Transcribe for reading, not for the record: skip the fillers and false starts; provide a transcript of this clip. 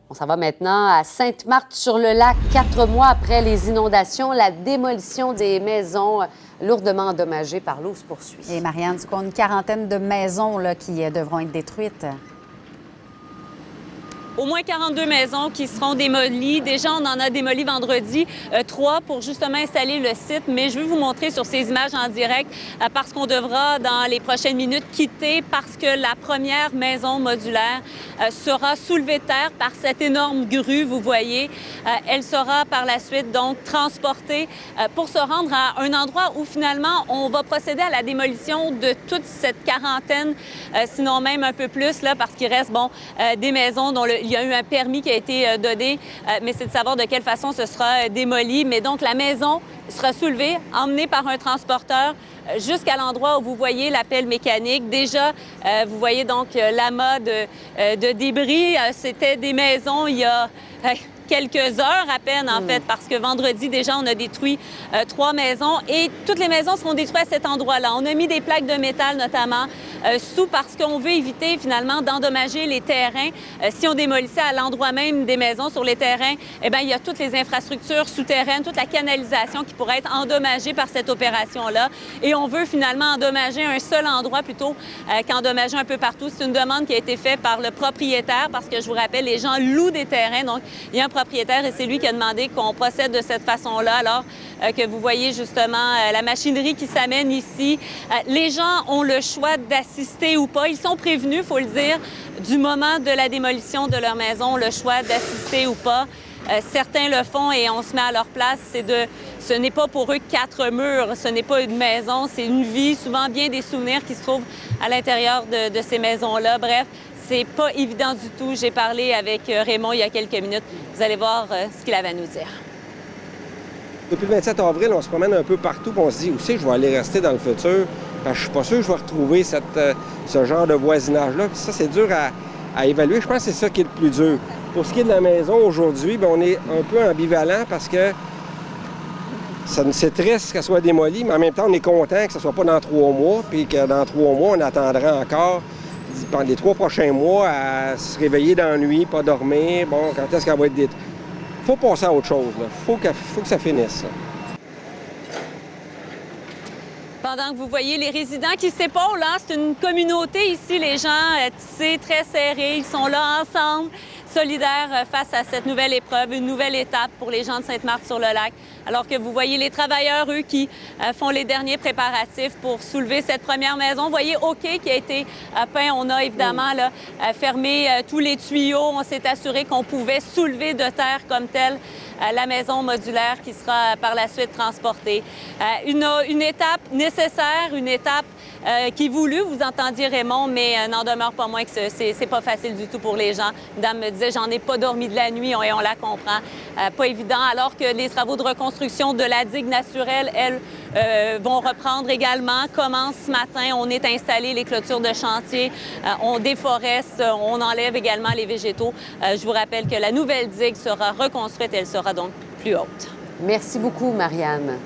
On s'en va maintenant à Sainte-Marthe-sur-le-Lac. 4 mois après les inondations, la démolition des maisons lourdement endommagées par l'eau se poursuit. Et Marianne, tu comptes une quarantaine de maisons là, qui devront être détruites. Au moins 42 maisons qui seront démolies. Déjà, on en a démoli vendredi 3 pour justement installer le site. Mais je veux vous montrer sur ces images en direct parce qu'on devra, dans les prochaines minutes, quitter parce que la première maison modulaire sera soulevée de terre par cette énorme grue, vous voyez. Elle sera par la suite donc transportée pour se rendre à un endroit où finalement on va procéder à la démolition de toute cette quarantaine, sinon même un peu plus, là, parce qu'il reste des maisons dont il y a eu un permis qui a été donné, mais c'est de savoir de quelle façon ce sera démoli. Mais donc, la maison sera soulevée, emmenée par un transporteur jusqu'à l'endroit où vous voyez la pelle mécanique. Déjà, vous voyez donc l'amas de débris. C'était des maisons il y a quelques heures à peine, en fait, parce que vendredi, déjà, on a détruit 3 maisons et toutes les maisons seront détruites à cet endroit-là. On a mis des plaques de métal, notamment, parce qu'on veut éviter, finalement, d'endommager les terrains. Si on démolissait à l'endroit même des maisons, sur les terrains, eh bien, il y a toutes les infrastructures souterraines, toute la canalisation qui pourrait être endommagée par cette opération-là. Et on veut, finalement, endommager un seul endroit plutôt qu'endommager un peu partout. C'est une demande qui a été faite par le propriétaire, parce que, je vous rappelle, les gens louent des terrains, donc il y a un propriétaire et c'est lui qui a demandé qu'on procède de cette façon-là, alors que vous voyez justement la machinerie qui s'amène ici. Les gens ont le choix d'assister ou pas. Ils sont prévenus, il faut le dire, du moment de la démolition de leur maison, le choix d'assister ou pas. Certains le font et on se met à leur place. Ce n'est pas pour eux 4 murs, ce n'est pas une maison, c'est une vie, souvent bien des souvenirs qui se trouvent à l'intérieur de ces maisons-là. Bref, c'est pas évident du tout. J'ai parlé avec Raymond il y a quelques minutes. Vous allez voir ce qu'il avait à nous dire. Depuis le 27 avril, on se promène un peu partout et on se dit aussi que je vais aller rester dans le futur. Parce que je suis pas sûr que je vais retrouver ce genre de voisinage-là. Puis ça, c'est dur à évaluer. Je pense que c'est ça qui est le plus dur. Pour ce qui est de la maison, aujourd'hui, bien, on est un peu ambivalent parce que c'est triste qu'elle soit démolie, mais en même temps, on est content que ce ne soit pas dans 3 mois, puis que dans 3 mois, on attendra encore pendant les 3 prochains mois à se réveiller dans la nuit, pas dormir. Bon, quand est-ce qu'elle va être détruite? Il faut passer à autre chose. Il faut que ça finisse. Ça. Pendant que vous voyez les résidents qui s'épaulent, hein, c'est une communauté ici, les gens tissés, très serrés, ils sont là ensemble, solidaires face à cette nouvelle épreuve, une nouvelle étape pour les gens de Sainte-Marthe-sur-le-Lac. Alors que vous voyez les travailleurs, eux, qui font les derniers préparatifs pour soulever cette première maison. Vous voyez OK qui a été peint. On a évidemment là, fermé tous les tuyaux. On s'est assuré qu'on pouvait soulever de terre comme telle la maison modulaire qui sera par la suite transportée. Une étape nécessaire, une étape qui est voulue, vous entendiez Raymond, mais n'en demeure pas moins que c'est pas facile du tout pour les gens. Une dame me disait, j'en ai pas dormi de la nuit, et on la comprend. Pas évident, alors que les travaux de reconstruction de la digue naturelle, elles, vont reprendre également, commencent ce matin. On est installé les clôtures de chantier, on déforeste, on enlève également les végétaux. Je vous rappelle que la nouvelle digue sera reconstruite, elle sera donc plus haute. Merci beaucoup, Marianne.